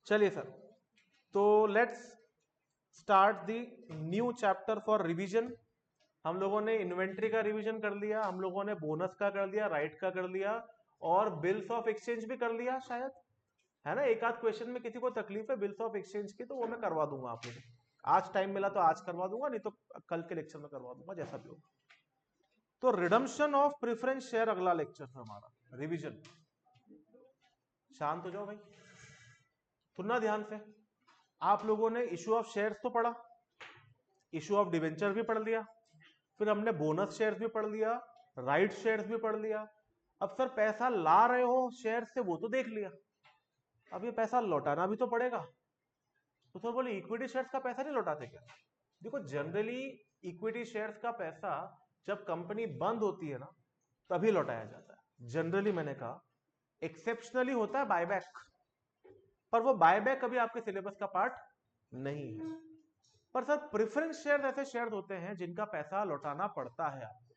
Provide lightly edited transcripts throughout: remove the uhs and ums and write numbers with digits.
चलिए सर, तो let's start the new chapter for revision. हम लोगों ने इन्वेंट्री का रिवीजन कर लिया, हम लोगों ने बोनस का कर लिया, राइट का कर लिया, और बिल्स ऑफ एक्सचेंज भी कर लिया शायद, है ना। एक आध क्वेश्चन में किसी को तकलीफ है बिल्स ऑफ एक्सचेंज की, तो वो मैं करवा दूंगा आप लोगों को। आज टाइम मिला तो आज करवा दूंगा, नहीं तो कल के लेक्चर में करवा दूंगा, जैसा भी होगा। तो रिडम्पशन ऑफ प्रेफरेंस शेयर अगला लेक्चर है हमारा, रिवीजन। शांत हो जाओ भाई, सुनना ध्यान से। आप लोगों ने इशू ऑफ शेयर्स तो पढ़ा, इशू ऑफ डिवेंचर भी पढ़ लिया, फिर हमने बोनस शेयर्स भी पढ़ लिया, राइट शेयर्स भी पढ़ लिया। अब सर पैसा ला रहे हो शेयर से, वो तो देख लिया, अब ये पैसा लौटाना भी तो पड़ेगा। तो सर बोले इक्विटी शेयर्स का पैसा नहीं लौटाते क्या? देखो जनरली इक्विटी शेयर्स का पैसा जब कंपनी बंद होती है ना, तभी लौटाया जाता है जनरली। मैंने कहा एक्सेप्शनली होता है बायबैक, पर वो बायबैक अभी आपके सिलेबस का पार्ट नहीं है। पर सर प्रेफरेंस शेयर ऐसे शेयर होते हैं जिनका पैसा लौटाना पड़ता है आपको,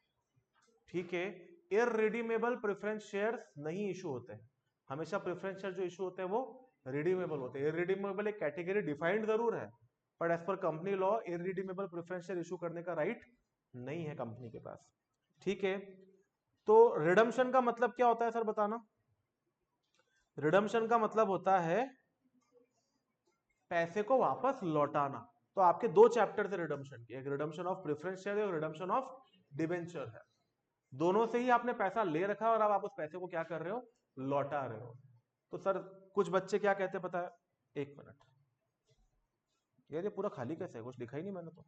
ठीक है। इररिडीमेबल प्रेफरेंस शेयर्स नहीं इशू होते हैं हमेशा। प्रेफरेंस शेयर जो इशू होते हैं वो रिडीमेबल होते हैं। इररिडीमेबल एक कैटेगरी डिफाइंड जरूर है, पर एज पर company law irredeemable preference share issue करने का राइट नहीं है कंपनी के पास, ठीक है। तो रिडम्पशन का मतलब क्या होता है सर, बताना। रिडम्पशन का मतलब होता है पैसे को वापस लौटाना। तो आपके दो चैप्टर थे रिडम्पशन के, एक रिडम्पशन ऑफ प्रेफरेंस शेयर और रिडम्पशन ऑफ डिबेंचर है। दोनों से ही आपने पैसा ले रखा और अब आप उस पैसे को क्या कर रहे हो, लौटा रहे हो। तो सर कुछ बच्चे क्या कहते हैं पता है, एक मिनट यार, ये पूरा खाली कैसे है, कुछ लिखा ही नहीं मैंने तो।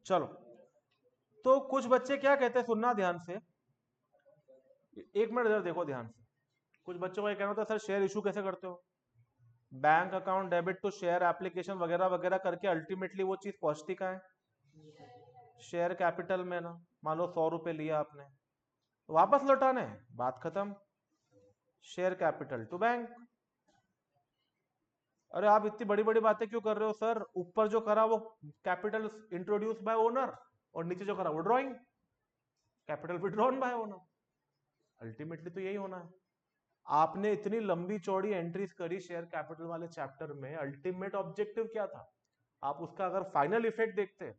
चलो, तो कुछ बच्चे क्या कहते हैं, सुनना ध्यान से, एक मिनट इधर देखो ध्यान से। कुछ बच्चों का ये कहना होता है सर शेयर इशू कैसे करते हो, bank account debit to share application वगैरह वगैरह करके अल्टीमेटली वो चीज पहुंचती कहाँ है, शेयर कैपिटल में ना। मान लो 100 रुपए लिया आपने, वापस लौटाने हैं, बात खत्म। Share capital to bank. अरे आप इतनी बड़ी बड़ी बातें क्यों कर रहे हो सर, ऊपर जो करा वो कैपिटल इंट्रोड्यूस बाय ओनर, और नीचे जो करा वो drawing, capital withdrawn bye owner. Ultimately तो यही होना है। आपने इतनी लंबी चौड़ी एंट्रीज करी शेयर कैपिटल वाले चैप्टर में, अल्टीमेट ऑब्जेक्टिव क्या था? आप उसका अगर फाइनल इफेक्ट देखते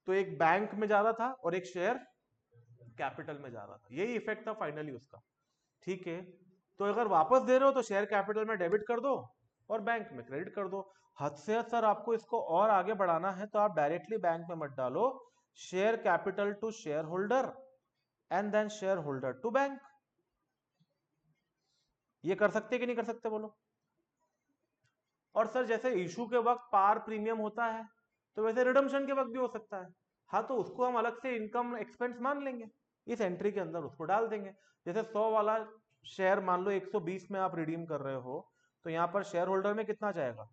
तो एक बैंक में जा रहा था और एक शेयर कैपिटल में जा रहा था, यही इफेक्ट था फाइनली उसका, ठीक है। तो अगर वापस दे रहे हो तो शेयर कैपिटल में डेबिट कर दो और बैंक में क्रेडिट कर दो। हद से हद सर आपको इसको और आगे बढ़ाना है तो आप डायरेक्टली बैंक में मत डालो, share capital to share holder and then share holder to bank. ये कर सकते कि नहीं कर सकते बोलो? और सर जैसे इशू के वक्त पार प्रीमियम होता है, तो वैसे रिडम्पशन के वक्त भी हो सकता है। हाँ, तो उसको हम अलग से इनकम एक्सपेंस मान लेंगे, इस एंट्री के अंदर उसको डाल देंगे। जैसे 100 वाला शेयर मान लो 120 में आप रिडीम कर रहे हो, तो यहां पर शेयर होल्डर में कितना जाएगा,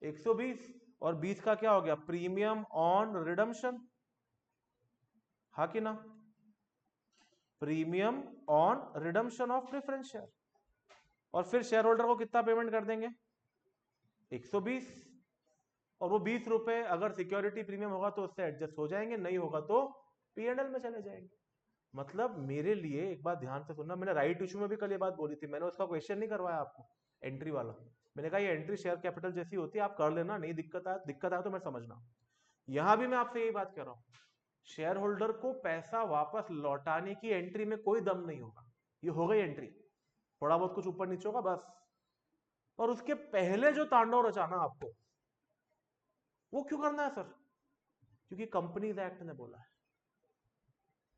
120, और 20 का क्या हो गया, प्रीमियम ऑन रिडम्पशन, हाँ कि ना, premium on redemption of preference share. और फिर शेयर होल्डर को कितना पेमेंट कर देंगे, 120, और वो 20 रुपए अगर सिक्योरिटी प्रीमियम होगा तो उससे एडजस्ट हो जाएंगे, नहीं होगा तो पीएनएल में चले जाएंगे। मतलब मेरे लिए एक बात ध्यान से सुनना, मैंने राइट इशू में भी कल ये बात बोली थी, मैंने उसका क्वेश्चन नहीं करवाया आपको एंट्री वाला। मैंने कहा ये एंट्री शेयर कैपिटल जैसी होती है, आप कर लेना, नहीं दिक्कत आए तो मैं समझना। यहां भी मैं आपसे यही बात कर रहा हूं, शेयर होल्डर को पैसा वापस लौटाने की एंट्री में कोई दम नहीं होगा। ये हो गई एंट्री, थोड़ा बहुत कुछ ऊपर नीचे होगा बस। और उसके पहले जो तांडव रचाना आपको, वो क्यों करना है सर? क्योंकि कंपनीज एक्ट ने बोला है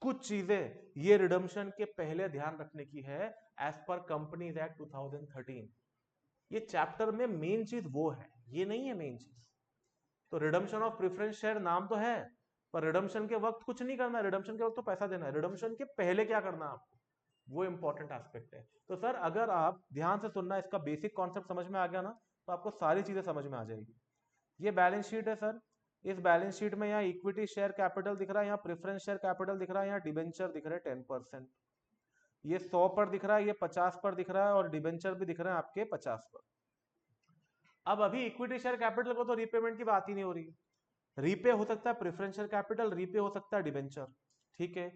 कुछ चीजें ये रिडम्पशन के पहले ध्यान रखने की है, एज पर कंपनीज एक्ट 2013। ये चैप्टर में मेन चीज वो है, ये नहीं है मेन चीज। तो रिडम्पशन ऑफ प्रेफरेंस शेयर नाम तो है, पर रिडम्पशन के वक्त कुछ नहीं करना है, रिडम्पशन के वक्त तो पैसा देना है, रिडम्पशन के पहले क्या करना है आपको, वो इंपॉर्टेंट एस्पेक्ट है। तो सर अगर आप ध्यान से सुनना, इसका बेसिक कॉन्सेप्ट समझ में आ गया ना, तो आपको सारी चीजें समझ में आ जाएगी। ये बैलेंस शीट है सर, इस बैलेंस शीट में यहाँ इक्विटी शेयर कैपिटल दिख रहा है, यहाँ प्रेफरेंस शेयर कैपिटल दिख रहा है, यहाँ डिबेंचर दिख रहे हैं 10%। ये 100 पर दिख रहा है, ये 50 पर दिख रहा है, और डिबेंचर भी दिख रहे हैं आपके 50 पर। अब अभी इक्विटी शेयर कैपिटल को तो रीपेमेंट की बात ही नहीं हो रही है। रीपे हो सकता है प्रेफरेंशियल कैपिटल, रीपे हो सकता है डिबेंचर। ठीक है,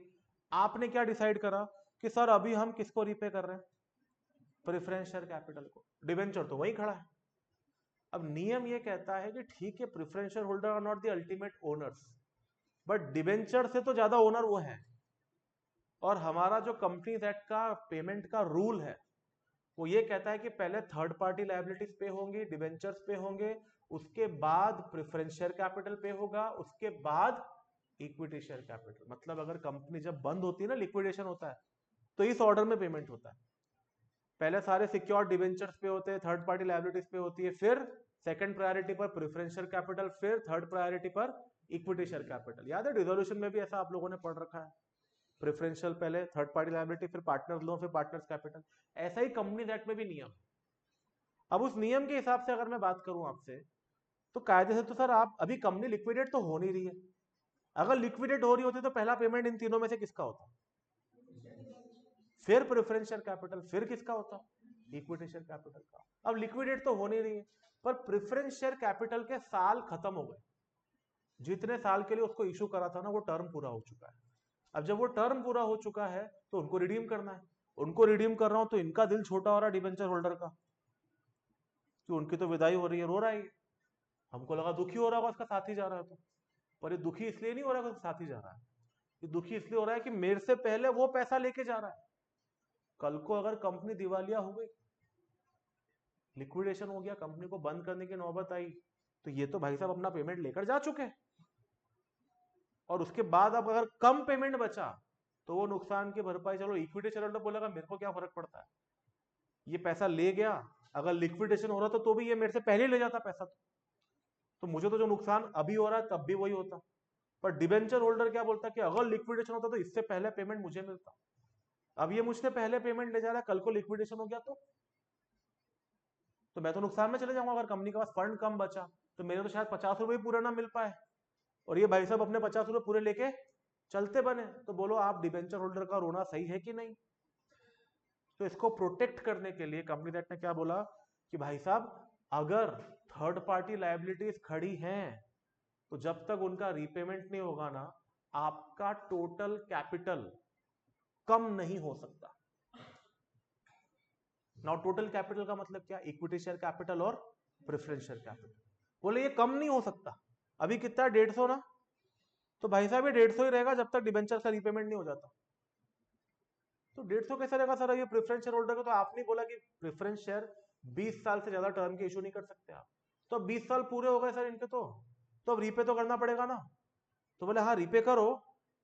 आपने क्या डिसाइड करा कि सर अभी हम किसको रीपे कर रहे हैं? प्रेफरेंशियल कैपिटल को। डिबेंचर तो वही खड़ा है। अब नियम ये कहता है कि ठीक है, preferential holder are not the ultimate owners, but debenture से तो ज्यादा ओनर वो है। और हमारा जो कंपनीज एक्ट का पेमेंट का रूल है वो ये कहता है कि पहले थर्ड पार्टी लायबिलिटीज पे होंगी, डिबेंचर्स पे होंगे, उसके बाद प्रेफरेंस शेयर कैपिटल पे होगा, उसके बाद इक्विटी शेयर कैपिटल। मतलब अगर कंपनी जब बंद होती है ना, लिक्विडेशन होता है, तो इस ऑर्डर में पेमेंट होता है। पहले सारे सिक्योर्ड डिबेंचर्स पे होते हैं, थर्ड पार्टी लायबिलिटीज पे होती है, फिर सेकंड प्रायोरिटी पर प्रेफरेंस शेयर कैपिटल, फिर थर्ड प्रायोरिटी पर इक्विटी शेयर कैपिटल। याद है डिसोल्यूशन में भी ऐसा आप लोगों ने पढ़ रखा है, प्रेफरेंशियल पहले, थर्ड पार्टी लायबिलिटी, फिर पार्टनर्स लोन, फिर पार्टनर्स कैपिटल। ऐसा ही कंपनीज एक्ट में भी नियम। अब उस नियम के हिसाब से अगर मैं बात करूं आपसे, तो कायदे से तो सर आप अभी कंपनी लिक्विडेट तो हो नहीं रही है। अगर लिक्विडेट हो रही होती तो पहला पेमेंट इन तीनों में से किसका होता? फिर प्रेफरेंस शेयर कैपिटल, फिर किसका होता? इक्विटी शेयर कैपिटल का। अब लिक्विडेट तो हो नहीं रही है, पर प्रेफरेंस शेयर कैपिटल के साल खत्म हो गए। जितने साल के लिए उसको इशू करा था ना, वो टर्म पूरा हो चुका है। अब जब वो टर्म पूरा हो चुका है तो उनको रिडीम करना है। उनको रिडीम कर रहा हूं तो इनका दिल छोटा हो रहा है डिबेंचर होल्डर का, कि उनकी तो विदाई हो रही है, रो रहा है। हमको लगा दुखी हो रहा होगा उसका साथी जा रहा है तो, पर ये दुखी इसलिए नहीं हो रहा है उसका साथी जा रहा है, ये दुखी इसलिए हो रहा है कि मेरे से पहले वो पैसा लेके जा रहा है। कल को अगर कंपनी दिवालिया हो गई, लिक्विडेशन हो गया, कंपनी को बंद करने की नौबत आई, तो ये तो भाई साहब अपना पेमेंट लेकर जा चुके हैं। और उसके बाद अब अगर कम पेमेंट बचा तो वो नुकसान की भरपाई, चलो इक्विटी शेयर बोलेगा मेरे को क्या फर्क पड़ता है, ये पैसा ले गया, अगर लिक्विडेशन हो रहा तो भी ये मेरे से पहले ले जाता पैसा, तो मुझे तो जो नुकसान अभी हो रहा है तब भी वही होता। पर डिबेंचर होल्डर क्या बोलता है कि अगर लिक्विडेशन होता तो इससे पहले पेमेंट मुझे मिलता। अब ये मुझसे पहले पेमेंट ले जा रहा है, कल को लिक्विडेशन हो गया तो मैं तो नुकसान में चले जाऊंगा। अगर कंपनी के पास फंड कम बचा तो मेरे तो शायद 50 रुपए पूरा ना मिल पाए, और ये भाई साहब अपने 50 रुपए पूरे लेके चलते बने। तो बोलो आप डिबेंचर होल्डर का रोना सही है कि नहीं? तो इसको प्रोटेक्ट करने के लिए कंपनी एक्ट ने क्या बोला कि भाई साहब अगर थर्ड पार्टी लायबिलिटीज खड़ी हैं तो जब तक उनका रीपेमेंट नहीं होगा ना, आपका टोटल कैपिटल कम नहीं हो सकता। नाउ टोटल कैपिटल का मतलब क्या? इक्विटी शेयर कैपिटल और प्रेफरेंस शेयर कैपिटल। बोले ये कम नहीं हो सकता। अभी कितना है? 150 ना, तो भाई साहब ये 150 ही रहेगा जब तक डिबेंचर का रीपेमेंट नहीं हो जाता। तो 150 कैसे रहेगा सर? ये प्रेफरेंस शेयर होल्डर का, तो आपने बोला कि प्रेफरेंस शेयर 20 साल से ज्यादा टर्म के इशू नहीं कर सकते आप, तो अब 20 साल पूरे हो गए सर इनके, तो अब रीपे तो करना पड़ेगा ना। तो बोले हाँ रीपे करो,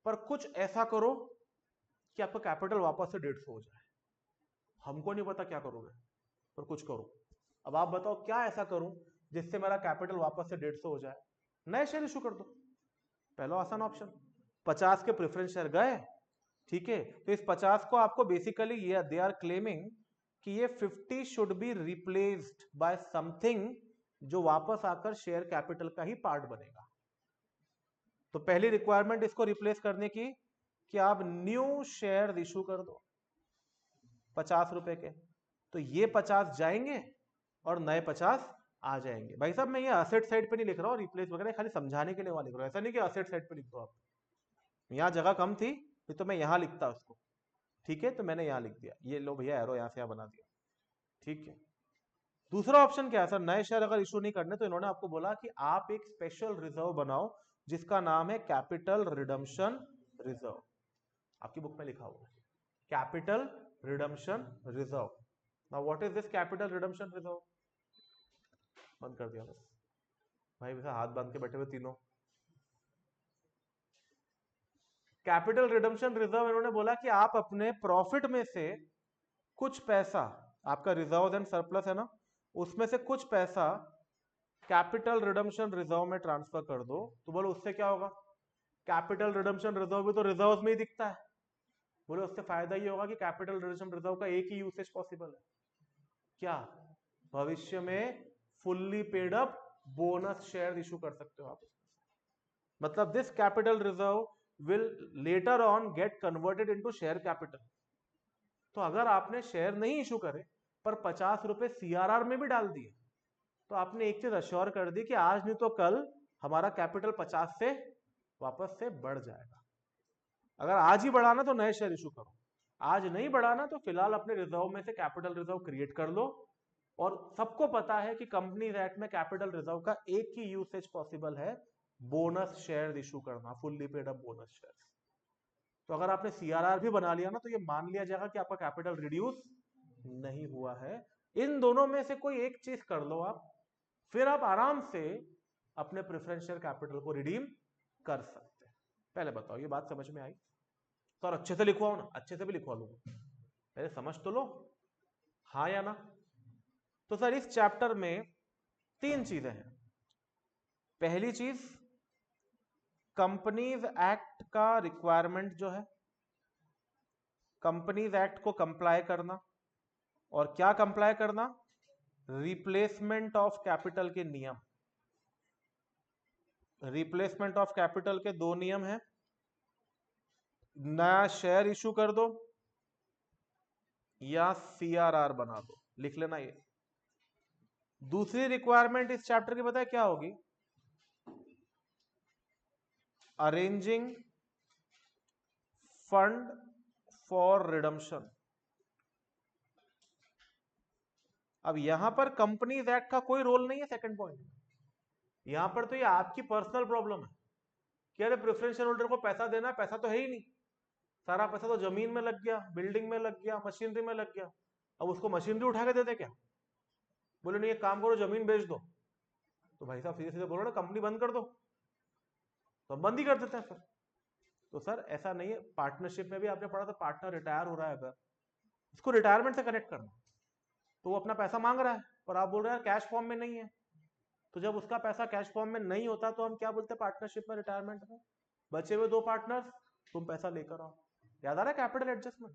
पर कुछ ऐसा करो कि आपका कैपिटल वापस से 150 हो जाए। हमको नहीं पता क्या करोगे, पर कुछ करो। अब आप बताओ क्या ऐसा करूं जिससे मेरा कैपिटल वापस से 150 हो जाए? नए शेयर इशू कर दो, पहला आसान ऑप्शन। 50 के प्रेफरेंस शेयर गए, ठीक है, तो इस 50 को आपको बेसिकली ये दे आर क्लेमिंग कि ये 50 should be replaced by something जो वापस आकर शेयर कैपिटल का ही पार्ट बनेगा। तो पहली रिक्वायरमेंट इसको रिप्लेस करने की कि आप न्यू शेयर इशू कर दो 50 रुपए के, तो ये 50 जाएंगे और नए 50 आ जाएंगे। भाई साहब मैं ये असेट साइड पे नहीं लिख रहा हूँ रिप्लेस वगैरह, खाली समझाने के लिए वहां लिख रहा हूँ, ऐसा नहीं कि असेट साइड पे लिख दो आप। यहां जगह कम थी तो मैं यहां लिखता उसको, ठीक है, तो मैंने यहां लिख दिया, ये लो भैया एरो यहां से यहां बना दिया, ठीक है। दूसरा ऑप्शन क्या है सर? नए शेयर अगर इशू नहीं करने तो इन्होंने आपको बोला कि आप एक स्पेशल रिजर्व बनाओ जिसका नाम है कैपिटल रिडम्पशन रिजर्व। आपकी बुक में लिखा हुआ है capital redemption reserve. Now what is this capital redemption reserve? बंद कर दिया बस भाई, वैसे हाथ बांध के बैठे हुए तीनों। कैपिटल रिडम्पशन रिजर्व इन्होंने बोला कि आप अपने प्रॉफिट में से कुछ पैसा, आपका रिजर्व एंड सरप्लस है ना, उसमें से कुछ पैसा कैपिटल रिडम्पशन रिजर्व में ट्रांसफर कर दो। तो बोलो उससे क्या होगा? कैपिटल रिडम्पशन रिजर्व भी तो रिजर्व में ही दिखता है। बोले उससे फायदा ये होगा कि कैपिटल रिडम्पशन रिजर्व का एक ही यूसेज पॉसिबल है, क्या? भविष्य में fully paid up bonus share issue कर सकते हो आप। मतलब this capital reserve will later on get converted into share capital. तो अगर आपने शेयर नहीं इशू करे पर 50 रुपए सीआरआर में भी डाल दिए, तो आपने एक चीज अश्योर कर दी कि आज नहीं तो कल हमारा कैपिटल 50 से वापस से बढ़ जाएगा। अगर आज ही बढ़ाना तो नए शेयर इशू करो, आज नहीं बढ़ाना तो फिलहाल अपने रिजर्व में से कैपिटल रिजर्व क्रिएट कर लो। और सबको पता है कि कंपनीज एक्ट में कैपिटल रिजर्व का एक ही यूसेज पॉसिबल है, बोनस शेयर इशू करना, fully paid up bonus share. तो अगर आपने सीआरआर भी बना लिया ना तो ये मान लिया जाएगा कि आपका कैपिटल रिड्यूस नहीं हुआ है। इन दोनों में से कोई एक चीज कर लो आप, फिर आप आराम से अपने प्रेफरेंस शेयर कैपिटल को रिडीम कर सकते हैं। पहले बताओ ये बात समझ में आई? सर अच्छे से लिखवाओ ना, अच्छे से भी लिखवा लो, पहले समझ तो लो, हाँ या ना। तो सर इस चैप्टर में 3 चीजें हैं। पहली चीज, कंपनीज एक्ट का रिक्वायरमेंट जो है, कंपनीज एक्ट को कंप्लाई करना। और क्या कंप्लाई करना? रिप्लेसमेंट ऑफ कैपिटल के नियम। रिप्लेसमेंट ऑफ कैपिटल के 2 नियम हैं, नया शेयर इशू कर दो या सीआरआर बना दो, लिख लेना ये। दूसरी रिक्वायरमेंट इस चैप्टर की पता है क्या होगी? Arranging fund for redemption. अब यहां पर कंपनीज एक्ट का कोई रोल नहीं है। सेकंड पॉइंट, यहां पर तो ये आपकी पर्सनल प्रॉब्लम है कि अरे प्रेफरेंस शेयर होल्डर को पैसा देना, पैसा तो है ही नहीं, सारा पैसा तो जमीन में लग गया, बिल्डिंग में लग गया, मशीनरी में लग गया। अब उसको मशीनरी उठा के देते क्या? बोले नहीं एक काम करो जमीन बेच दो, तो भाई साहब सीधे सीधे बोलो ना कंपनी बंद कर दो, तो बंद ही कर देते हैं फिर। तो सर ऐसा नहीं है। पार्टनरशिप में भी आपने पढ़ा था, पार्टनर रिटायर हो रहा है अगर, इसको रिटायरमेंट से कनेक्ट करना, तो वो अपना पैसा मांग रहा है और आप बोल रहे हैं कैश फॉर्म में नहीं है, तो जब उसका पैसा कैश फॉर्म में नहीं होता तो हम क्या बोलते हैं पार्टनरशिप में, रिटायरमेंट में? बचे हुए 2 पार्टनर्स, तुम पैसा लेकर आओ। याद आ रहा है कैपिटल एडजस्टमेंट?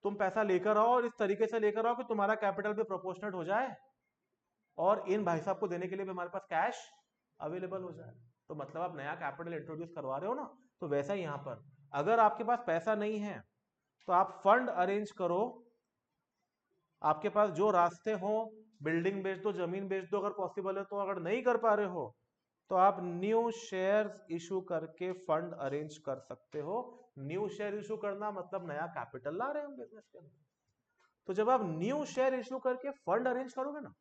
तुम पैसा लेकर आओ और इस तरीके से लेकर आओ कि तुम्हारा कैपिटल भी प्रोपोर्शनेट हो जाए और इन भाई साहब को देने के लिए भी हमारे पास कैश अवेलेबल हो जाए। तो मतलब आप नया कैपिटल इंट्रोड्यूस करवा रहे हो ना, तो वैसा ही यहां पर अगर आपके पास पैसा नहीं है तो आप फंड अरेंज करो, आपके पास जो रास्ते हो, बिल्डिंग बेच दो, जमीन बेच दो अगर पॉसिबल है तो। अगर नहीं कर पा रहे हो तो आप न्यू शेयर्स इशू करके फंड अरेंज कर सकते हो। न्यू शेयर इशू करना मतलब नया कैपिटल ला रहे हैं हम बिजनेस के अंदर। तो जब आप न्यू शेयर इशू करके फंड अरेंज करोगे ना,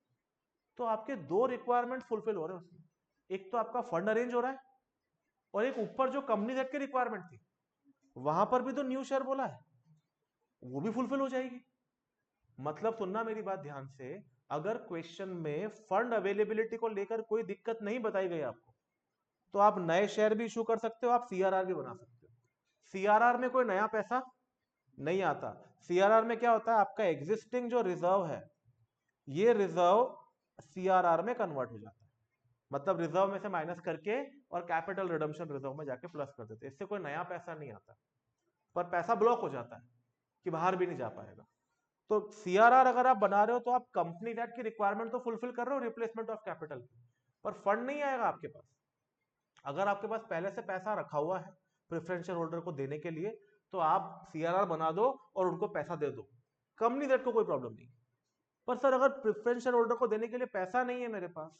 तो आपके 2 रिक्वायरमेंट फुलफिल हो रहे हैं उसमें। एक तो आपका फंड अरेंज हो रहा है और एक ऊपर जो कंपनी एक्ट की रिक्वायरमेंट थी वहां पर भी तो न्यू शेयर बोला है, वो भी फुलफिल हो जाएगी। मतलब सुनना मेरी बात ध्यान से, अगर क्वेश्चन में फंड अवेलेबिलिटी को लेकर कोई दिक्कत नहीं बताई गई आपको, तो आप नए शेयर भी इशू कर सकते हो, आप सीआरआर भी बना सकते हो। सीआरआर में कोई नया पैसा नहीं आता। सीआरआर में क्या होता है, आपका एग्जिस्टिंग जो रिजर्व है, ये रिजर्व सीआरआर में कन्वर्ट हो जाता है। मतलब रिजर्व में से माइनस करके और कैपिटल रिडम्पशन रिजर्व में जाके प्लस कर देते हैं। इससे कोई नया पैसा नहीं आता, पर पैसा ब्लॉक हो जाता है कि बाहर भी नहीं जा पाएगा। तो सीआरआर अगर आप बना रहे हो तो आप कंपनी एक्ट की रिक्वायरमेंट तो फुलफिल कर रहे हो रिप्लेसमेंट ऑफ कैपिटल की, पर फंड नहीं आएगा आपके पास। अगर आपके पास पहले से पैसा रखा हुआ है प्रेफरेंस शेयर होल्डर को देने के लिए, तो आप सीआरआर बना दो और उनको पैसा दे दो, कंपनी एक्ट को कोई प्रॉब्लम नहीं। पर सर अगर प्रेफरेंस शेयर होल्डर को देने के लिए पैसा नहीं है मेरे पास,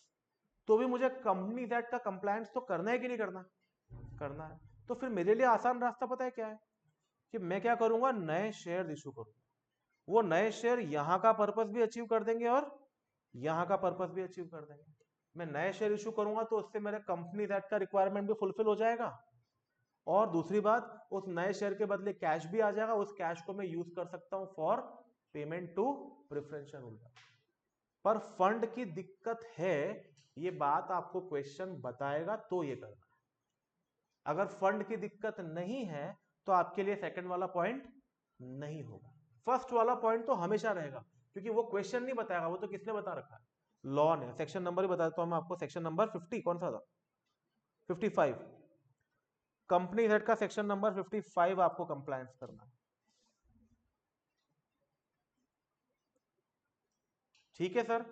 तो भी मुझे कंपनी एक्ट का कंप्लायंस तो करना है कि नहीं करना? करना है। तो फिर मेरे लिए आसान रास्ता पता है क्या है, कि मैं क्या करूंगा, नए शेयर इशू करूंगा। वो नए शेयर यहां का पर्पस भी अचीव कर देंगे और यहां का पर्पस भी अचीव कर देंगे। मैं नए शेयर इशू करूंगा तो उससे मेरे कंपनी एक्ट का रिक्वायरमेंट भी फुलफिल हो जाएगा, और दूसरी बात उस नए शेयर के बदले कैश भी आ जाएगा, उस कैश को मैं यूज कर सकता हूं for payment to preference share holder. पर फंड की दिक्कत है, ये बात आपको क्वेश्चन बताएगा तो ये करना है। अगर फंड की दिक्कत नहीं है तो आपके लिए सेकंड वाला पॉइंट नहीं होगा, फर्स्ट वाला पॉइंट तो हमेशा रहेगा, क्योंकि वो क्वेश्चन नहीं बताएगा, वो तो किसने बता रखा है, लॉ ने। सेक्शन नंबर ही बता देता हूं मैं आपको, सेक्शन नंबर 50 कौन सा था, 55। कंपनी हेड का सेक्शन नंबर 55 आपको कंप्लायंस करना है। ठीक है सर।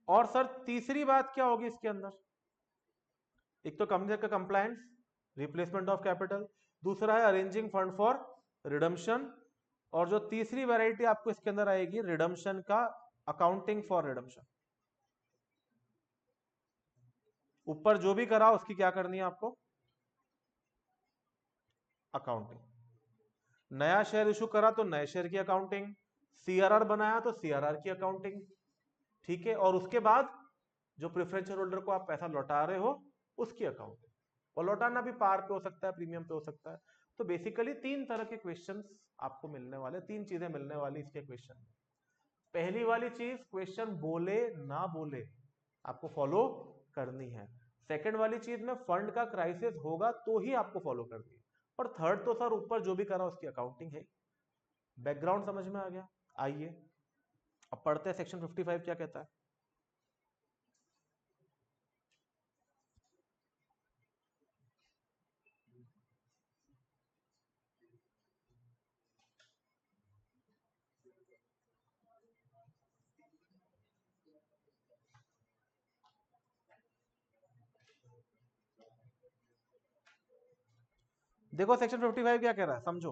और सर तीसरी बात क्या होगी इसके अंदर, एक तो कंपनी का कंप्लायंस, रिप्लेसमेंट ऑफ कैपिटल, दूसरा है अरेंजिंग फंड फॉर रिडम्पशन, और जो तीसरी वैरायटी आपको इसके अंदर आएगी रिडम्पशन का, अकाउंटिंग फॉर रिडम्पशन। ऊपर जो भी करा उसकी क्या करनी है आपको, अकाउंटिंग। नया शेयर इशू करा तो नए शेयर की अकाउंटिंग, सीआरआर बनाया तो सीआरआर की अकाउंटिंग, ठीक है। और उसके बाद जो प्रेफरेंस शेयर होल्डर को आप पैसा लौटा रहे हो उसकी अकाउंटिंग, और लौटाना भी पार पे हो सकता है, प्रीमियम पे हो सकता है। तो बेसिकली 3 तरह के क्वेश्चंस आपको मिलने वाले, 3 चीजें मिलने वाली इसके क्वेश्चन में। पहली वाली चीज, क्वेश्चन बोले ना बोले आपको फॉलो करनी है। सेकंड वाली चीज में फंड का क्राइसिस होगा तो ही आपको फॉलो करनी है। और थर्ड तो सर ऊपर जो भी करा उसकी अकाउंटिंग है। बैकग्राउंड समझ में आ गया? आइए अब पढ़ते हैं सेक्शन 55 क्या कहता है। देखो सेक्शन 55 क्या कह रहा है, समझो।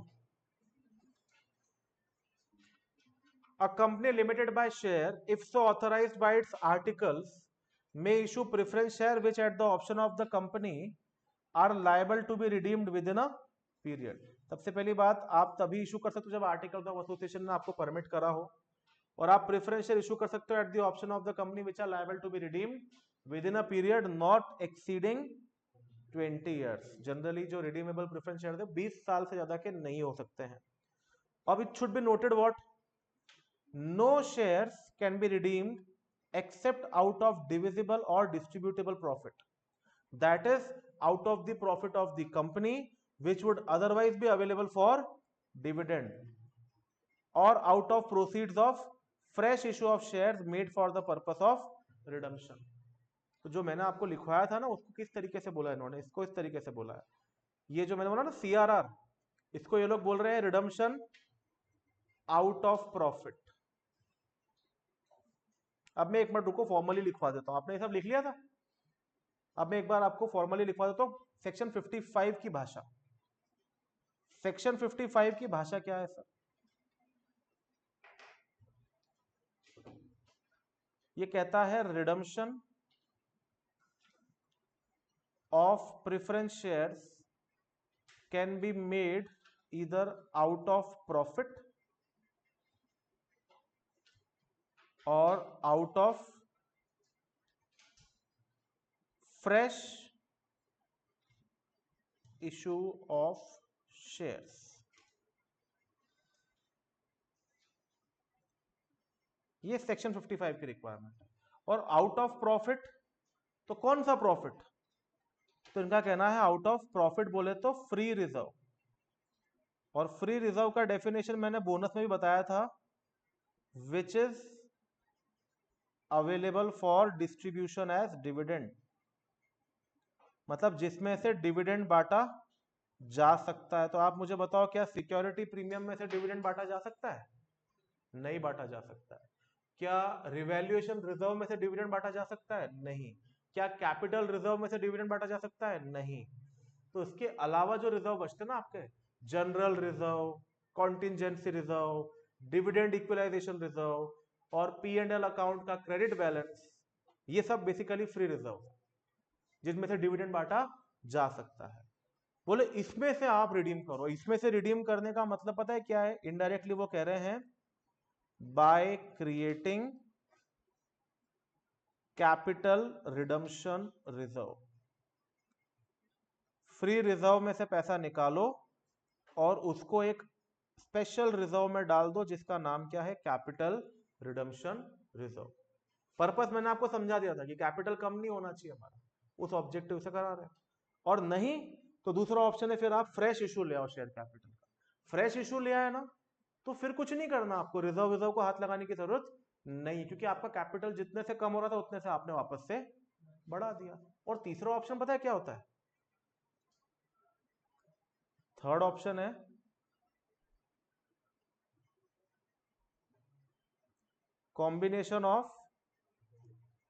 A company limited by share, if so authorized by its articles, may issue preference share which at the option of the company are liable to be redeemed within a period। सबसे पहली बात, आप तभी इशू कर सकते हो जब article of association ने आपको परमिट करा हो, और आप प्रेफरेंस शेयर इशू कर सकते हो at the option of the company which are liable to be redeemed within a period not exceeding 20 years. Generally जो रिडीमेबल प्रेफरेंस शेयर 20 साल से ज्यादा के नहीं हो सकते हैं। अब it should be noted what, no shares can be redeemed except out of divisible और distributable profit, that is out of the profit of the company which would otherwise be available for dividend or out of proceeds of fresh issue of shares made for the purpose of redemption। तो जो मैंने आपको लिखवाया था ना उसको किस तरीके से बोला है इन्होंने, इसको इस तरीके से बोला है। ये जो मैंने बोला ना सीआरआर, इसको ये लोग बोल रहे हैं रिडम्पशन आउट ऑफ प्रॉफिट। अब मैं एक बार रुको फॉर्मली लिखवा देता हूं, आपने ये सब लिख लिया था। अब मैं एक बार आपको फॉर्मली लिखवा देता हूं सेक्शन 55 की भाषा। सेक्शन 55 की भाषा क्या है सर? ये कहता है redemption of preference shares can be made either out of profit or out of fresh issue of shares। ये सेक्शन 55 की रिक्वायरमेंट है। और आउट ऑफ प्रॉफिट तो कौन सा प्रॉफिट? तो इनका कहना है आउट ऑफ प्रॉफिट बोले तो फ्री रिजर्व, और फ्री रिजर्व का डेफिनेशन मैंने बोनस में भी बताया था, which is available for distribution as dividend, मतलब जिसमें से डिविडेंड बांटा जा सकता है। तो आप मुझे बताओ क्या सिक्योरिटी प्रीमियम में से डिविडेंड बांटा जा सकता है? नहीं बांटा जा सकता है। क्या रिवैल्यूएशन रिजर्व में से डिविडेंड बांटा जा सकता है? नहीं। क्या कैपिटल रिजर्व में से डिविडेंड बांटा जा सकता है? नहीं। तो इसके अलावा जो रिजर्व बचते ना आपके, general reserve, contingency reserve, dividend equalisation reserve और P&L अकाउंट का क्रेडिट बैलेंस, ये सब बेसिकली फ्री रिजर्व जिसमें से डिविडेंड बांटा जा सकता है। बोले इसमें से आप रिडीम करो। इसमें से रिडीम करने का मतलब पता है क्या है? इनडायरेक्टली वो कह रहे हैं by creating capital redemption reserve. Free reserve में से पैसा निकालो और उसको एक स्पेशल रिजर्व में डाल दो जिसका नाम क्या है? Capital redemption reserve. पर्पस मैंने आपको समझा दिया था कि कैपिटल कम नहीं होना चाहिए हमारा, उस ऑब्जेक्टिव से करा रहे हैं। और नहीं तो दूसरा ऑप्शन है फिर आप फ्रेश इशू ले आओ शेयर कैपिटल का। फ्रेश इशू ले आए ना तो फिर कुछ नहीं करना आपको, रिजर्व रिजर्व को हाथ लगाने की जरूरत नहीं, क्योंकि आपका कैपिटल जितने से कम हो रहा था उतने से आपने वापस से बढ़ा दिया। और तीसरा ऑप्शन पता है क्या होता है? थर्ड ऑप्शन है कॉम्बिनेशन ऑफ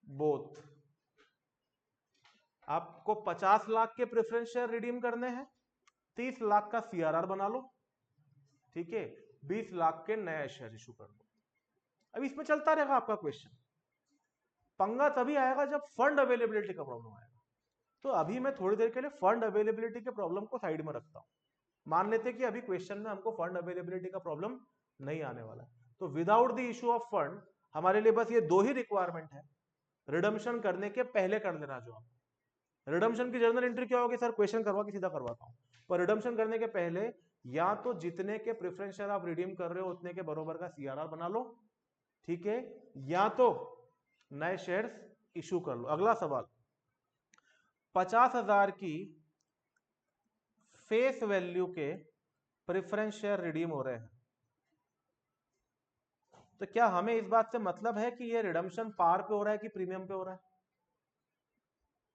बोथ। आपको 50 लाख के प्रेफरेंस शेयर रिडीम करने हैं, 30 लाख का सीआरआर बना लो, ठीक है, 20 लाख के नए शेयर इशू कर दो। अब इसमें चलता रहेगा आपका क्वेश्चन। पंगा तभी आएगा जब फंड अवेलेबिलिटी का प्रॉब्लम आएगा। तो अभी मैं थोड़ी देर के लिए फंड अवेलेबिलिटी के प्रॉब्लम को साइड में रखता हूं, मान लेते कि अभी क्वेश्चन में हमको फंड अवेलेबिलिटी का प्रॉब्लम नहीं आने वाला है। तो without the issue of fund हमारे लिए बस ये दो ही रिक्वायरमेंट है, रिडम्पशन करने के पहले कर लेना। जो रिडम्पशन की जर्नल एंट्री क्या होगी सर, क्वेश्चन करवा के सीधा करवाता हूं, पर रिडम्पशन करने के पहले या तो जितने के प्रेफरेंस शेयर आप रिडीम कर रहे हो उतने के बराबर का सीआरआर बना लो, ठीक है, या तो नए शेयर्स इशू कर लो। अगला सवाल, 50,000 की फेस वैल्यू के प्रेफरेंस शेयर रिडीम हो रहे हैं, तो क्या हमें इस बात से मतलब है कि ये रिडम्पशन पार पे हो रहा है कि प्रीमियम पे हो रहा है?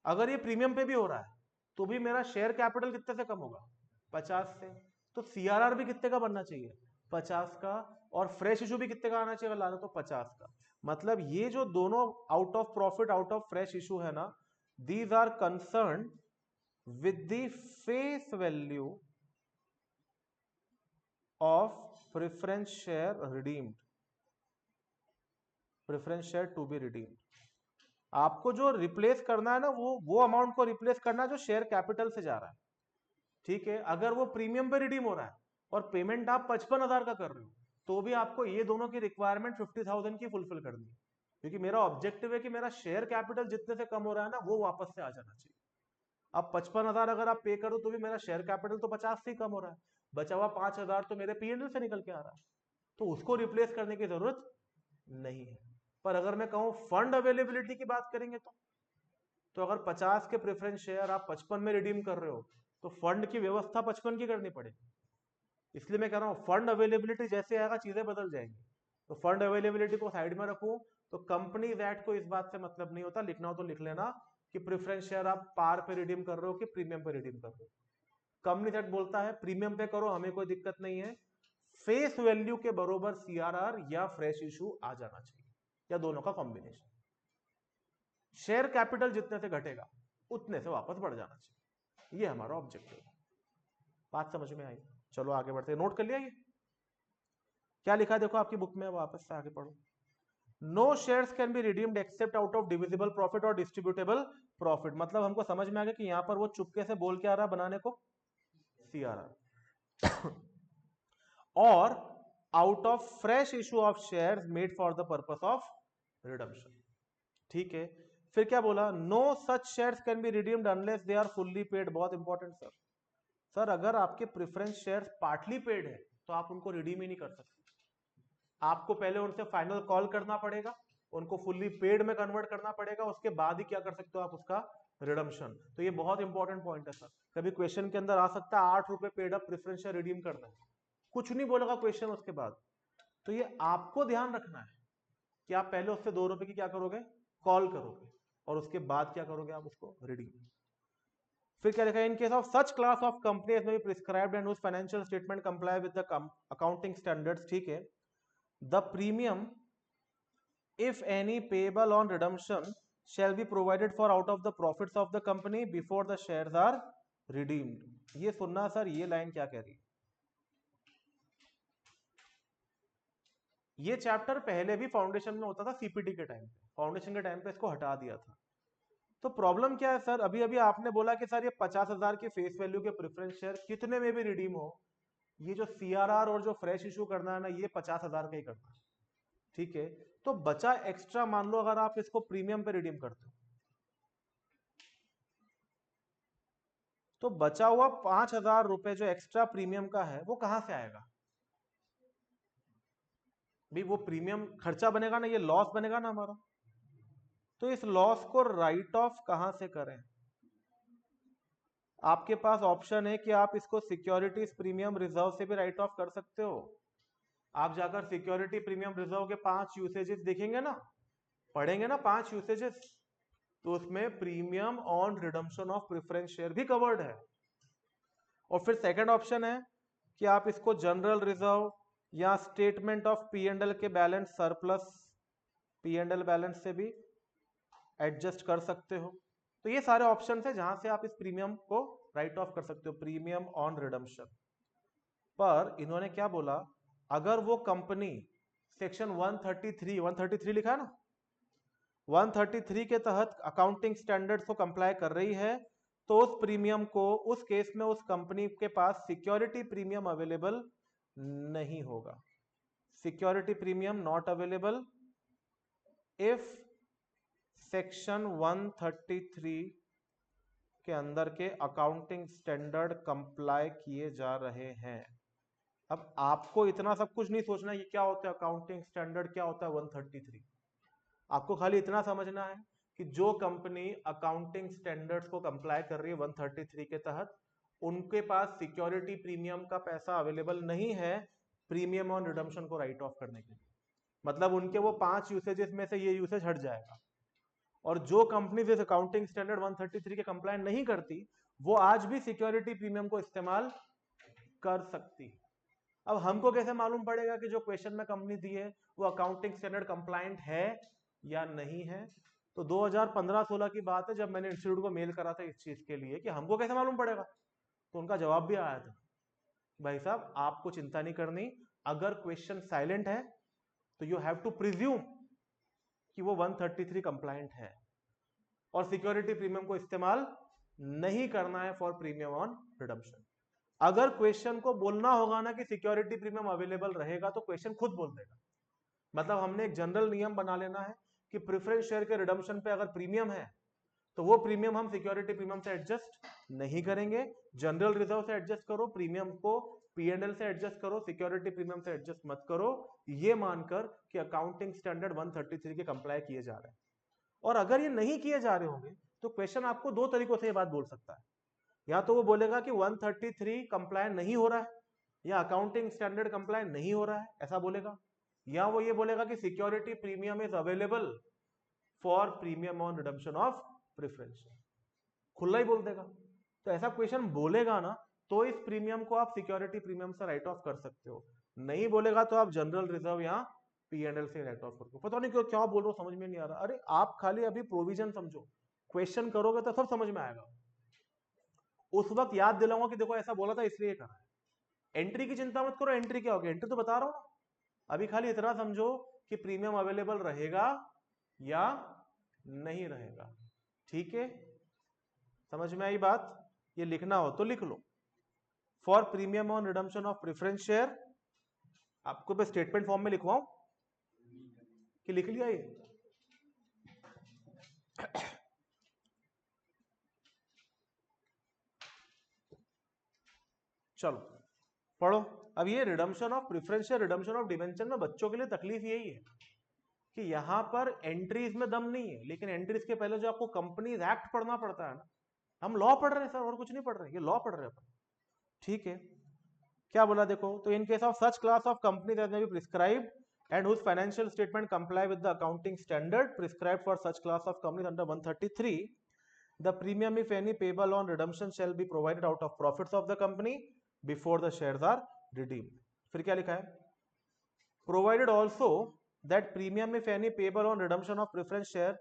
अगर ये प्रीमियम पे भी हो रहा है तो भी मेरा शेयर कैपिटल कितने से कम होगा, 50 से, तो सीआरआर भी कितने का बनना चाहिए, 50 का, और फ्रेश इशू भी कितने का आना चाहिए, ला लो तो 50 का। मतलब ये जो दोनों out of profit out of fresh issue है ना, these are concern with the face value of preference share redeemed, preference share to be redeemed. आपको जो रिप्लेस करना है ना, वो अमाउंट को रिप्लेस करना है जो शेयर कैपिटल से जा रहा है, ठीक है। अगर वो प्रीमियम पे रिडीम हो रहा है और पेमेंट आप 55,000 का कर रहे हो, तो भी आपको ये दोनों की रिक्वायरमेंट 50,000 की फुलफिल करनी है, क्योंकि मेरा ऑब्जेक्टिव है कि मेरा शेयर कैपिटल जितने से कम हो रहा है ना, वो वापस से आ जाना चाहिए। अब 55,000 अगर आप पे करो तो भी मेरा शेयर कैपिटल तो 50 से ही कम हो रहा है, बचा हुआ 5,000 तो मेरे पीएनएल से निकल के आ रहा है, तो उसको रिप्लेस करने की जरूरत नहीं है। पर अगर मैं कहूं फंड अवेलेबिलिटी की बात करेंगे तो अगर 50 के प्रेफरेंस शेयर आप 55 में रिडीम कर रहे हो तो फंड की व्यवस्था 55 की करनी पड़ेगी। इसलिए मैं कह रहा हूं फंड अवेलेबिलिटी जैसे आएगा चीजें बदल जाएंगी, तो फंड अवेलेबिलिटी को साइड में रखूं, तो कंपनीज एक्ट को इस बात से मतलब नहीं होता, लिखना हो तो लिख लेना कि प्रेफरेंस शेयर आप पार पे रिडीम कर रहे हो कि प्रीमियम पे रिडीम कर रहे हो। कंपनी एक्ट बोलता है प्रीमियम पे करो, हमें कोई दिक्कत नहीं है, फेस वैल्यू के बरोबर सीआरआर या फ्रेश इशू आ जाना चाहिए, या दोनों का कॉम्बिनेशन। शेयर कैपिटल जितने से घटेगा उतने से वापस बढ़ जाना चाहिए, ये हमारा ऑब्जेक्टिव है। बात समझ में आई? चलो आगे बढ़ते हैं। नोट कर लिया ये क्या लिखा है, देखो आपकी बुक में, वापस से आगे पढ़ो। No shares can be redeemed except out of divisible profit और डिस्ट्रीब्यूटेबल प्रॉफिट। मतलब हमको समझ में आ गया कि यहां पर वो चुपके से बोल के आ रहा है बनाने को, सीआरआर, और out of fresh issue of shares made for the purpose of redemption, ठीक है। फिर क्या बोला, no such shares can be redeemed unless they are fully paid. बहुत इंपॉर्टेंट सर, सर अगर आपके प्रेफरेंस शेयर्स पार्टली पेड है तो आप उनको रिडीम ही नहीं कर सकते, आपको पहले उनसे फाइनल कॉल करना पड़ेगा, उनको फुल्ली पेड में कन्वर्ट करना पड़ेगा, उसके बाद ही क्या कर सकते हो आप, उसका रिडम्पशन। तो ये बहुत इंपॉर्टेंट पॉइंट है सर, कभी क्वेश्चन के अंदर आ सकता है 8 रुपए paid up preference share redeem करना है, कुछ नहीं बोलेगा क्वेश्चन उसके बाद, तो ये आपको ध्यान रखना है कि आप पहले उससे 2 रुपए की क्या करोगे, कॉल करोगे, और उसके बाद क्या करोगे, आप उसको रिडीम। फिर क्या लिखा है, in case of such class of companies में be prescribed and whose financial statement comply with the accounting standards, ठीक है, the premium if any payable on redemption shall be provided for out of the profits of the company before the shares are redeemed। ये सुनना sir, ये line क्या कह रही है, ये चैप्टर पहले भी फाउंडेशन में होता था, सीपीटी के टाइम पे, फाउंडेशन के टाइम पे इसको हटा दिया था। तो प्रॉब्लम क्या है सर, अभी अभी आपने बोला कि सर ये 50,000 के फेस वैल्यू के प्रेफरेंस शेयर कितने में भी रिडीम हो, ये जो सीआरआर और जो फ्रेश इशू करना है ना, ये 50,000 का ही करना है, ठीक है। तो बचा एक्स्ट्रा, मान लो अगर आप इसको प्रीमियम पे रिडीम करते हो, तो बचा हुआ 5,000 रुपए जो एक्स्ट्रा प्रीमियम का है वो कहां से आएगा भाई, वो प्रीमियम खर्चा बनेगा ना, ये लॉस बनेगा ना हमारा, तो इस लॉस को राइट ऑफ कहां से करें? आपके पास ऑप्शन है कि आप इसको सिक्योरिटीज प्रीमियम रिजर्व से भी राइट ऑफ कर सकते हो। आप जाकर सिक्योरिटी प्रीमियम रिजर्व के 5 यूसेजेस देखेंगे ना, पढ़ेंगे ना 5 यूसेजेस, तो उसमें premium on redemption of preference share भी कवर्ड है। और फिर सेकंड ऑप्शन है कि आप इसको जनरल रिजर्व या statement of P and L के balance surplus P and L balance से भी एडजस्ट कर सकते हो। तो ये सारे ऑप्शन है जहां से आप इस प्रीमियम को राइट ऑफ कर सकते हो, प्रीमियम ऑन रिडम्पशन। पर इन्होंने क्या बोला, अगर वो कंपनी सेक्शन 133 लिखा है ना, 133 के तहत अकाउंटिंग स्टैंडर्ड्स को कंप्लाई कर रही है, तो उस प्रीमियम को, उस केस में उस कंपनी के पास सिक्योरिटी प्रीमियम अवेलेबल नहीं होगा। Security premium not available if section 133 के अंदर के अकाउंटिंग स्टैंडर्ड कंप्लाई किए जा रहे हैं। अब आपको इतना सब कुछ नहीं सोचना है कि क्या होता है अकाउंटिंग स्टैंडर्ड, क्या होता है 133। आपको खाली इतना समझना है कि जो कंपनी अकाउंटिंग स्टैंडर्ड्स को कंप्लाई कर रही है 133 के तहत, उनके पास सिक्योरिटी प्रीमियम का पैसा अवेलेबल नहीं है प्रीमियम ऑन रिडम्पशन को राइट ऑफ करने के लिए। मतलब उनके वो 5 यूसेजेस में से ये यूसेज हट जाएगा। और जो कंपनी इस अकाउंटिंग स्टैंडर्ड 133 के कंप्लाई नहीं करती, वो आज भी सिक्योरिटी प्रीमियम को इस्तेमाल कर सकती। अब हमको कैसे मालूम पड़ेगा कि जो क्वेश्चन में कंपनी दी है वो अकाउंटिंग स्टैंडर्ड कंप्लायंट है या नहीं है? तो 2015-16 की बात है, जब मैंने इंस्टीट्यूट को मेल करा था इस चीज के लिए कि हमको कैसे मालूम पड़ेगा, तो उनका जवाब भी आया था, भाई साहब आपको चिंता नहीं करनी, अगर क्वेश्चन साइलेंट है तो यू हैव टू प्रिज्यूम कि वो 133 कंप्लायंट है और सिक्योरिटी प्रीमियम को इस्तेमाल नहीं करना है फॉर प्रीमियम ऑन रिडम्पशन। अगर क्वेश्चन को बोलना होगा ना कि सिक्योरिटी प्रीमियम अवेलेबल रहेगा, तो क्वेश्चन खुद बोल देगा। मतलब हमने एक जनरल नियम बना लेना है कि प्रेफरेंस शेयर के रिडम्पशन पे अगर प्रीमियम है तो वो प्रीमियम हम सिक्योरिटी प्रीमियम से एडजस्ट नहीं करेंगे। जनरल रिजर्व से एडजस्ट करो, प्रीमियम को P&L से एडजस्ट करो, सिक्योरिटी प्रीमियम से एडजस्ट मत करो, ये मानकर कि अकाउंटिंग स्टैंडर्ड 133 के कंप्लाई किए जा रहे हैं। और अगर ये नहीं किए जा रहे होंगे तो क्वेश्चन आपको दो तरीकों से ये बात बोल सकता है। या तो वो बोलेगा कि 133 कंप्लाई नहीं हो रहा है या अकाउंटिंग स्टैंडर्ड कंप्लाई नहीं हो रहा है, ऐसा बोलेगा। या वो ये बोलेगा कि security premium is available for premium on redemption of preference, खुला ही बोल देगा। तो ऐसा क्वेश्चन बोलेगा ना, तो इस प्रीमियम को आप सिक्योरिटी प्रीमियम से राइट ऑफ कर सकते हो। नहीं बोलेगा तो आप जनरल रिजर्व या P&L से राइट ऑफ करते हो। पता नहीं क्यों क्या बोल रहा हूं, समझ में नहीं आ रहा। अरे आप खाली अभी प्रोविजन समझो, क्वेश्चन करोगे तो सब समझ में आएगा। उस वक्त याद दिलाऊंगा कि देखो ऐसा बोला था इसलिए करा है। एंट्री की चिंता मत करो, एंट्री क्या होगी, एंट्री तो बता रहा हूं। अभी खाली इतना समझो कि प्रीमियम अवेलेबल रहेगा या नहीं रहेगा। ठीक है, समझ में आई बात? ये लिखना हो तो लिख लो, for premium on redemption of preference share. आपको मैं स्टेटमेंट फॉर्म में लिखवाऊं कि लिख लिया ये? चलो पढ़ो। अब ये redemption of preference share, redemption of debenture में बच्चों के लिए तकलीफ यही है कि यहां पर एंट्रीज में दम नहीं है, लेकिन एंट्रीज के पहले जो आपको कंपनीज एक्ट पढ़ना पड़ता है ना, हम लॉ पढ़ रहे हैं सर और कुछ नहीं पढ़ रहे, ये लॉ पढ़ रहे हैं अपन। ठीक है, क्या बोला देखो, तो इन case of such class of company that may be prescribed and whose financial statement comply with the accounting standard prescribed for such class of companies under 133, the premium if any payable on redemption shall be provided out of profits of the company before the shares are redeemed। फिर क्या लिखा है, provided also that premium if any payable on redemption of preference share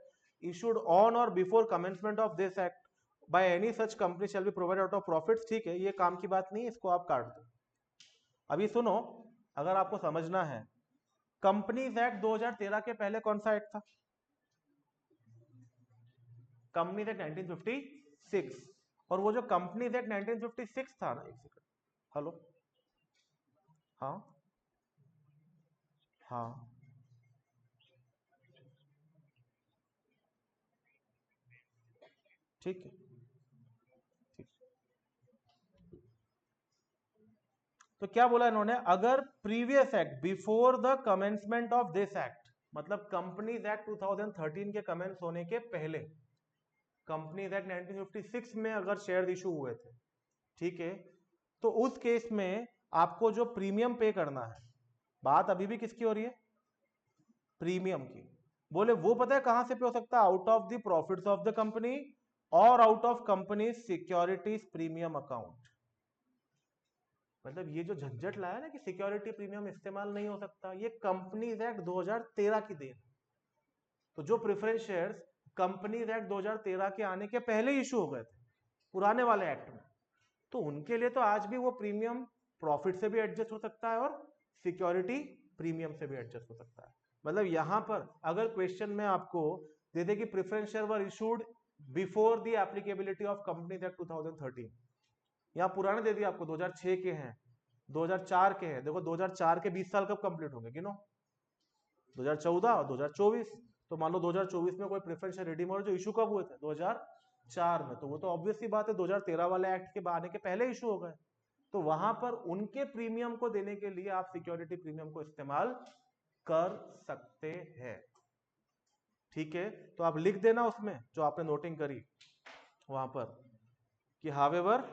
issued on or before commencement of this act by any such company shall be provided out of profits। ठीक है, ये काम की बात नहीं है, इसको आप काट दो। अभी सुनो, अगर आपको समझना है, कंपनीज एक्ट 2013 के पहले कौन सा एक्ट था? Companies act 1956। और वो जो कंपनीज एक्ट 1956 था ना, एक सेकंड, हेलो, हाँ हाँ, ठीक है, ठीक। तो क्या बोला इन्होंने, अगर previous act before the commencement of this act, मतलब कंपनीज एक्ट 2013 के कमेंस होने के पहले, कंपनीज एक्ट 1956 में अगर शेयर इशू हुए थे, ठीक है, तो उस केस में आपको जो प्रीमियम पे करना है, बात अभी भी किसकी हो रही है? प्रीमियम की। बोले वो पता है कहां से पे हो सकता है? Out of the profits of the company और out of company securities premium account. मतलब ये जो झंझट लाया ना कि सिक्योरिटी प्रीमियम इस्तेमाल नहीं हो सकता, ये कंपनीज एक्ट 2013 की देन। तो जो प्रेफरेंस शेयर्स कंपनीज एक्ट 2013 के आने के पहले इशू हो गए थे पुराने वाले एक्ट में, तो उनके लिए तो आज भी वो प्रीमियम प्रॉफिट से भी एडजस्ट हो सकता है और सिक्योरिटी प्रीमियम से भी एडजस्ट हो सकता है। मतलब यहां पर अगर क्वेश्चन में आपको दे दे कि preference share were issued before the applicability of companies act 2013। यहाँ पुराने दे दिए आपको, 2006 के हैं, 2004 के हैं। देखो 2004 के 20 साल कब कंप्लीट होंगे गिनो, 2014 और 2024। तो मान लो 2024 में कोई प्रेफरेंस रिडीमर जो इशू कब हुए थे, 2004 में, तो वो तो ऑब्वियस सी बात है 2013 वाले एक्ट के आने के पहले इशू हो गए। तो वहां पर उनके प्रीमियम को देने के लिए आप सिक्योरिटी प्रीमियम को इस्तेमाल कर सकते हैं। ठीक है, तो आप लिख देना उसमें जो आपने नोटिंग करी वहां पर कि however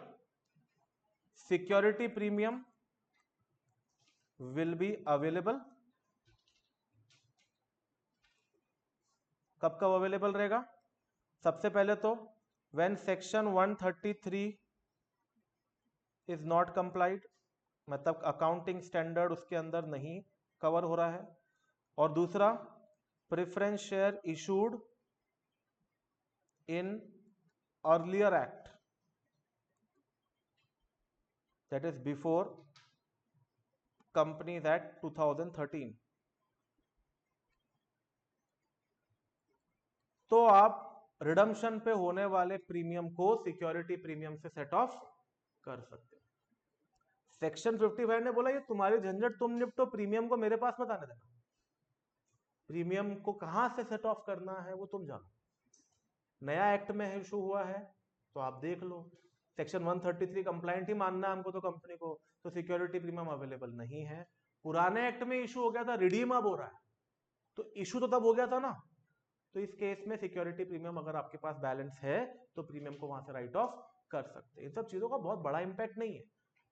security premium will be available. कब कब अवेलेबल रहेगा? सबसे पहले तो when section 133 is not complied, मतलब अकाउंटिंग स्टैंडर्ड उसके अंदर नहीं कवर हो रहा है। और दूसरा, preference share issued in earlier act, that is before companies act 2013। तो आप रिडम्पशन पे होने वाले प्रीमियम को सिक्योरिटी प्रीमियम से सेट ऑफ कर सकते हो। सेक्शन 55 ने बोला ये तुम्हारी झंझट तुम निपटो, प्रीमियम को मेरे पास मत आने देना। प्रीमियम को कहां से सेट ऑफ करना है वो तुम जानो। नया एक्ट में इशू हुआ है तो आप देख लो, सेक्शन 133 कंप्लाइंट ही मानना है हमको तो कंपनी को, तो सिक्योरिटी प्रीमियम अवेलेबल नहीं है। पुराने एक्ट में इशू हो गया था, रिडीम अब हो रहा है, तो इशू तो तब हो गया था ना। तो इस केस में सिक्योरिटी प्रीमियम अगर आपके पास बैलेंस है तो प्रीमियम को वहां से राइट ऑफ कर सकते हैं। इन सब चीजों का बहुत बड़ा इंपैक्ट नहीं है,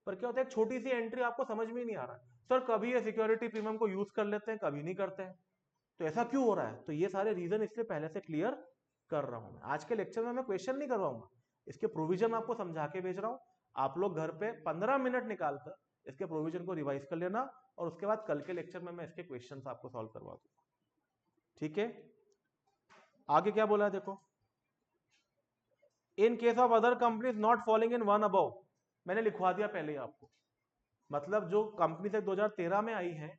पर क्या होता है छोटी सी एंट्री आपको समझ में नहीं आ रहा है, सर कभी ये सिक्योरिटी प्रीमियम को यूज कर लेते हैं कभी नहीं करते हैं, तो ऐसा क्यों हो रहा है? तो ये सारे रीजन इसलिए पहले से क्लियर कर रहा हूं मैं। आज के लेक्चर में मैं क्वेश्चन नहीं करवाऊंगा, इसके प्रोविजन आपको समझा के भेज रहा हूं। आप लोग घर पे 15 मिनट निकालकर इसके प्रोविजन को रिवाइज कर लेना और उसके बाद कल के लेक्चर में मैं इसके क्वेश्चंस आपको सॉल्व करवा दूंगा। ठीक है, आगे क्या बोला है देखो, इन case of other companies not following in one above, मैंने लिखवा दिया पहले ही आपको, मतलब जो कंपनी से 2013 में आई है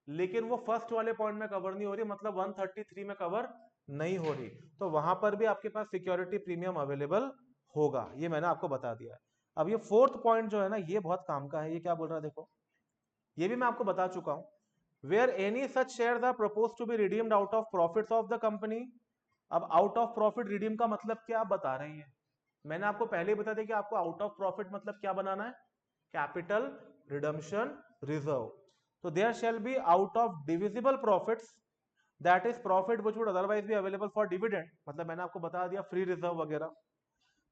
लेकिन वो फर्स्ट वाले पॉइंट में कवर नहीं हो रही, मतलब 133 में कवर नहीं हो रही, तो वहां पर भी आपके पास सिक्योरिटी प्रीमियम अवेलेबल होगा, ये मैंने आपको बता दिया है। अब ये फोर्थ पॉइंट जो है ना, ये बहुत काम का है। ये क्या बोल रहा है देखो, ये भी मैं आपको बता चुका हूं, where any such shares are proposed to be redeemed out of profits of the company. अब आउट ऑफ प्रॉफिट रिडीम का मतलब क्या आप बता रही है, मैंने आपको पहले ही बता दिया कि आपको आउट ऑफ प्रॉफिट मतलब क्या बनाना है, कैपिटल रिडम्पशन रिजर्व। तो there shall be out of divisible profits, that is profit which would otherwise be available for dividend, मतलब मैंने आपको बता दिया फ्री रिजर्व वगैरह,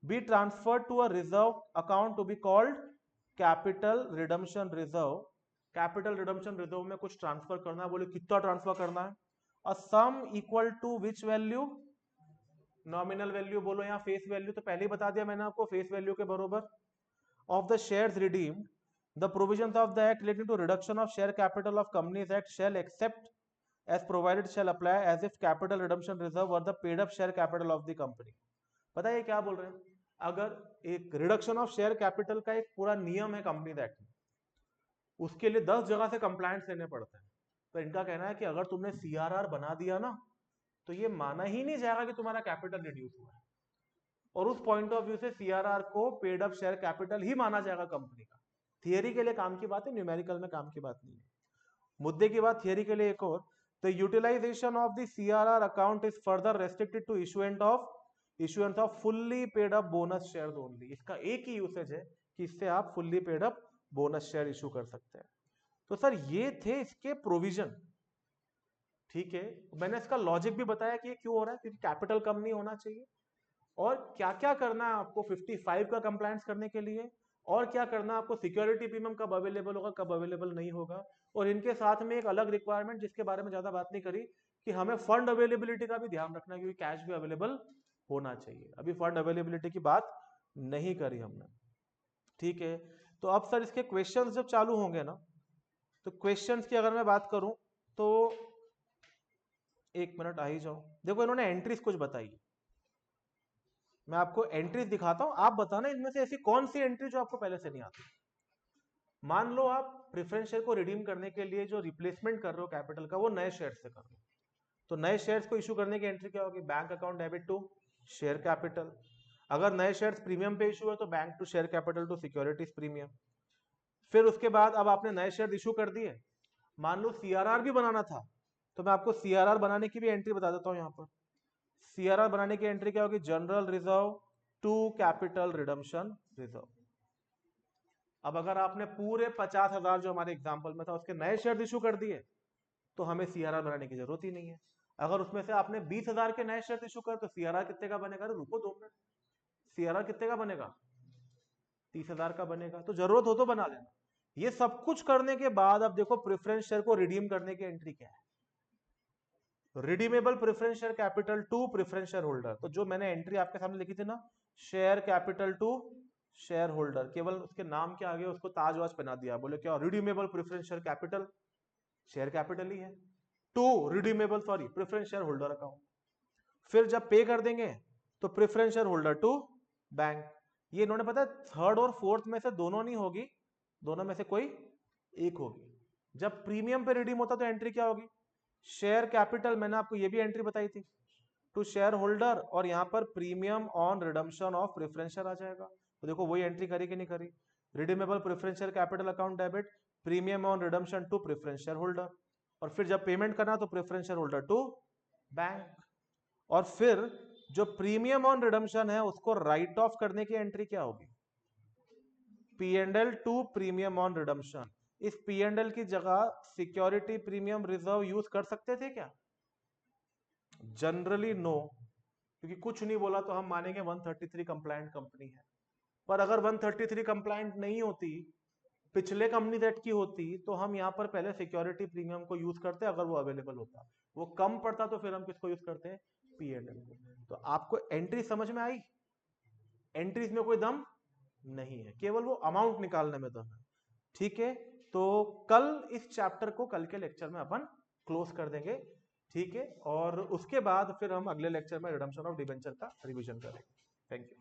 be transferred to a reserve account to be called capital redemption reserve. Capital redemption reserve में कुछ transfer करना है, बोले कितना ट्रांसफर करना है, a sum equal to which value, nominal value बोलो या फेस वैल्यू, तो पहले ही बता दिया मैंने आपको फेस वैल्यू के बरोबर, of the shares redeemed, the provisions of the act relating to reduction of share capital of companies act shall except as provided shall apply as if capital redemption reserve were the paid up share capital of the company। पता है क्या बोल रहे हैं, अगर एक reduction of share capital का एक पूरा नियम है कंपनी एक्ट में, उसके लिए 10 जगह से कंप्लायंस लेने पड़ते हैं, तो इनका कहना है कि अगर तुमने सीआरआर बना दिया ना तो ये माना ही नहीं जाएगा कि तुम्हारा कैपिटल रिड्यूस हुआ है, और उस पॉइंट ऑफ व्यू से सीआरआर को पेड अप शेयर कैपिटल ही माना जाएगा कंपनी का। थियरी के लिए काम की बात है, न्यूमेरिकल में काम की बात नहीं है। मुद्दे की बात थियरी के लिए एक और, the utilization of the CRR account is further restricted to issuance of fully paid up bonus shares only। इसका एक ही यूसेज है कि इससे आप fully paid up bonus share issue कर सकते हैं। तो सर ये थे इसके प्रोविजन, ठीक है, मैंने इसका लॉजिक भी बताया कि ये क्यों हो रहा है, क्योंकि कैपिटल कम नहीं होना चाहिए, और क्या क्या करना है आपको 55 का कंप्लायंस करने के लिए, और क्या करना आपको सिक्योरिटी प्रीमियम कब अवेलेबल होगा कब अवेलेबल नहीं होगा, और इनके साथ में एक अलग रिक्वायरमेंट जिसके बारे में ज्यादा बात नहीं करी कि हमें फंड अवेलेबिलिटी का भी ध्यान रखना है, क्योंकि कैश भी अवेलेबल होना चाहिए। अभी फंड अवेलेबिलिटी की बात नहीं करी हमने, ठीक है। तो अब सर इसके क्वेश्चंस जब चालू होंगे ना, तो क्वेश्चंस की अगर मैं बात करूं तो एक मिनट आ ही जाओ, देखो इन्होंने एंट्रीज कुछ बताई, मैं आपको एंट्रीज दिखाता हूं, आप बताना इनमें से ऐसी कौन सी एंट्री जो आपको पहले से नहीं आती। मान लो आप प्रेफरेंस शेयर को रिडीम करने के लिए जो रिप्लेसमेंट कर रहे हो कैपिटल का वो नए शेयर से कर रहे हो, तो नए शेयर्स को इशू करने की एंट्री क्या होगी, bank account debit to share capital. अगर नए शेयर्स प्रीमियम पे इशू है तो bank to share capital to securities premium. फिर उसके बाद अब आपने नए शेयर इशू कर दिए, मान लो सीआरआर भी बनाना था, तो मैं आपको सीआरआर बनाने की भी एंट्री बता देता हूं। यहां पर सीआरआर बनाने की एंट्री क्या होगी, general reserve to capital redemption reserve. अब अगर आपने पूरे 50,000 जो हमारे एग्जाम्पल में था उसके नए शेयर इशू कर दिए तो हमें सीआरआर बनाने की जरूरत ही नहीं है। अगर उसमें से आपने 20,000 के नए शेयर इशू कर तो सीआरआर कितने का बनेगा, रुको 2 मिनट, सीआरआर कितने का बनेगा, 30,000 का बनेगा। तो जरूरत हो तो बना लेना। ये सब कुछ करने के बाद अब देखो प्रेफरेंस शेयर को रिडीम करने की एंट्री क्या है, redeemable preference share capital to preference share holder. तो जो मैंने एंट्री आपके सामने लिखी थी ना, share capital to share holder, केवल उसके नाम के आगे उसको ताजवाज पहना दिया, बोले क्या, redeemable preference share capital, share capital ही है, to redeemable sorry preference share holder account. फिर जब पे कर देंगे तो preference share holder to bank. ये इन्होंने पता है थर्ड और फोर्थ में से दोनों नहीं होगी, दोनों में से कोई एक होगी। जब प्रीमियम पे रिडीम होता तो एंट्री क्या होगी, शेयर कैपिटल, मैंने आपको ये भी एंट्री बताई थी, टू शेयर होल्डर, और यहां पर premium on redemption of preference share आ जाएगा। तो देखो वही एंट्री करी कि नहीं करी, redeemable preference share capital account debit, premium on redemption to preference share holder, और फिर जब पेमेंट करना तो preference share holder to bank. और फिर जो प्रीमियम ऑन रिडम्पशन है उसको राइट ऑफ करने की एंट्री क्या होगी, P&L to premium on redemption. इस P&L की जगह सिक्योरिटी प्रीमियम रिजर्व यूज कर सकते थे क्या, जनरली नो, क्योंकि कुछ नहीं बोला तो हम मानेंगे 133 कंप्लायंट कंपनी है। पर अगर 133 कंप्लायंट नहीं होती, पिछले कंपनी सेट की होती, तो हम यहां पर पहले सिक्योरिटी प्रीमियम को यूज करते अगर वो अवेलेबल होता, वो कम पड़ता तो फिर हम किसको यूज करते हैं, P&L को। तो आपको एंट्री समझ में आई, एंट्रीज में कोई दम नहीं है, केवल वो अमाउंट निकालने में दम है। ठीक है, तो कल इस चैप्टर को कल के लेक्चर में अपन क्लोज कर देंगे। ठीक है, और उसके बाद फिर हम अगले लेक्चर में रिडम्पशन ऑफ डिबेंचर का रिवीजन करेंगे। Thank you.